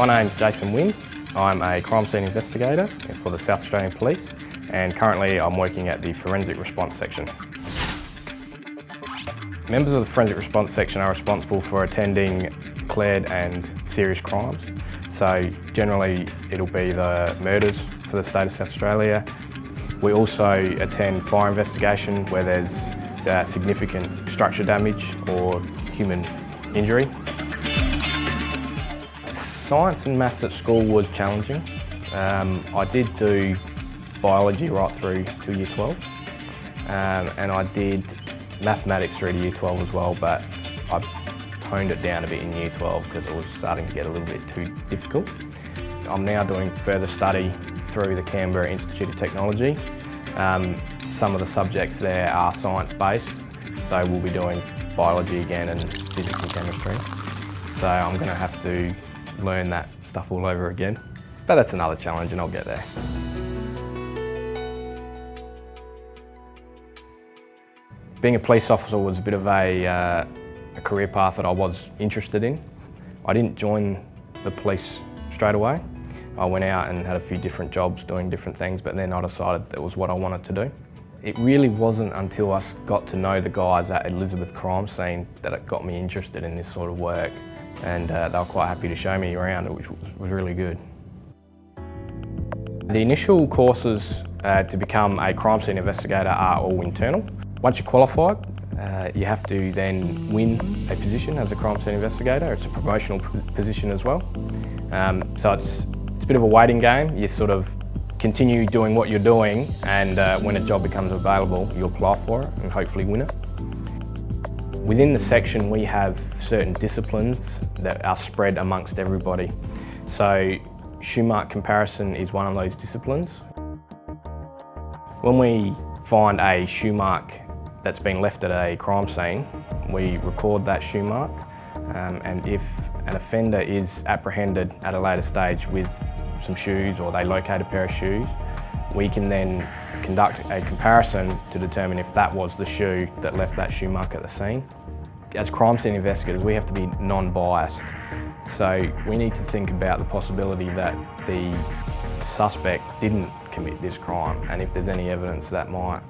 My name's Jason Wynn. I'm a crime scene investigator for the South Australian Police, and currently I'm working at the Forensic Response Section. Members of the Forensic Response Section are responsible for attending declared and serious crimes. So generally it'll be the murders for the state of South Australia. We also attend fire investigation where there's significant structure damage or human injury. Science and maths at school was challenging. I did do biology right through to Year 12, and I did mathematics through to Year 12 as well, but I toned it down a bit in Year 12 because it was starting to get a little bit too difficult. I'm now doing further study through the Canberra Institute of Technology. Some of the subjects there are science-based, so we'll be doing biology again and physics and chemistry. So I'm going to have to learn that stuff all over again. But that's another challenge and I'll get there. Being a police officer was a bit of a career path that I was interested in. I didn't join the police straight away. I went out and had a few different jobs doing different things, but then I decided that was what I wanted to do. It really wasn't until I got to know the guys at Elizabeth Crime Scene that it got me interested in this sort of work, and they were quite happy to show me around, which was really good. The initial courses to become a crime scene investigator are all internal. Once you're qualified, you have to then win a position as a crime scene investigator. It's a promotional position as well. So it's a bit of a waiting game. You sort of continue doing what you're doing, and when a job becomes available, you apply for it and hopefully win it. Within the section, we have certain disciplines that are spread amongst everybody. So shoe mark comparison is one of those disciplines. When we find a shoe mark that's been left at a crime scene, we record that shoe mark, and if an offender is apprehended at a later stage with some shoes, or they locate a pair of shoes, we can then conduct a comparison to determine if that was the shoe that left that shoe mark at the scene. As crime scene investigators, we have to be non-biased, so we need to think about the possibility that the suspect didn't commit this crime, and if there's any evidence that might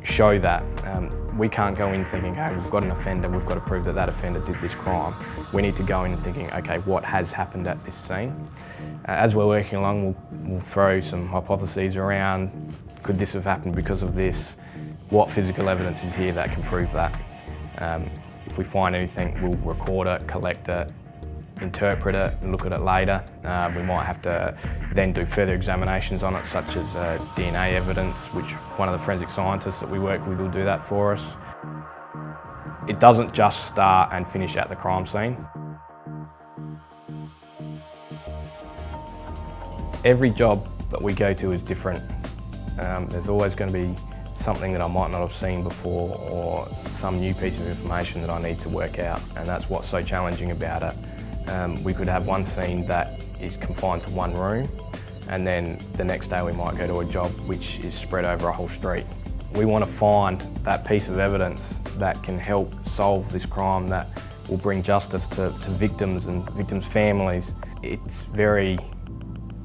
show that. We can't go in thinking, hey, we've got an offender, we've got to prove that that offender did this crime. We need to go in thinking, okay, what has happened at this scene? As we're working along, we'll throw some hypotheses around. Could this have happened because of this? What physical evidence is here that can prove that? If we find anything, we'll record it, collect it, interpret it and look at it later. We might have to then do further examinations on it, such as DNA evidence, which one of the forensic scientists that we work with will do that for us. It doesn't just start and finish at the crime scene. Every job that we go to is different. There's always going to be something that I might not have seen before, or some new piece of information that I need to work out, and that's what's so challenging about it. We could have one scene that is confined to one room, and then the next day we might go to a job which is spread over a whole street. We want to find that piece of evidence that can help solve this crime, that will bring justice to victims and victims' families. It's very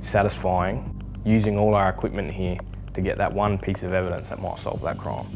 satisfying using all our equipment here to get that one piece of evidence that might solve that crime.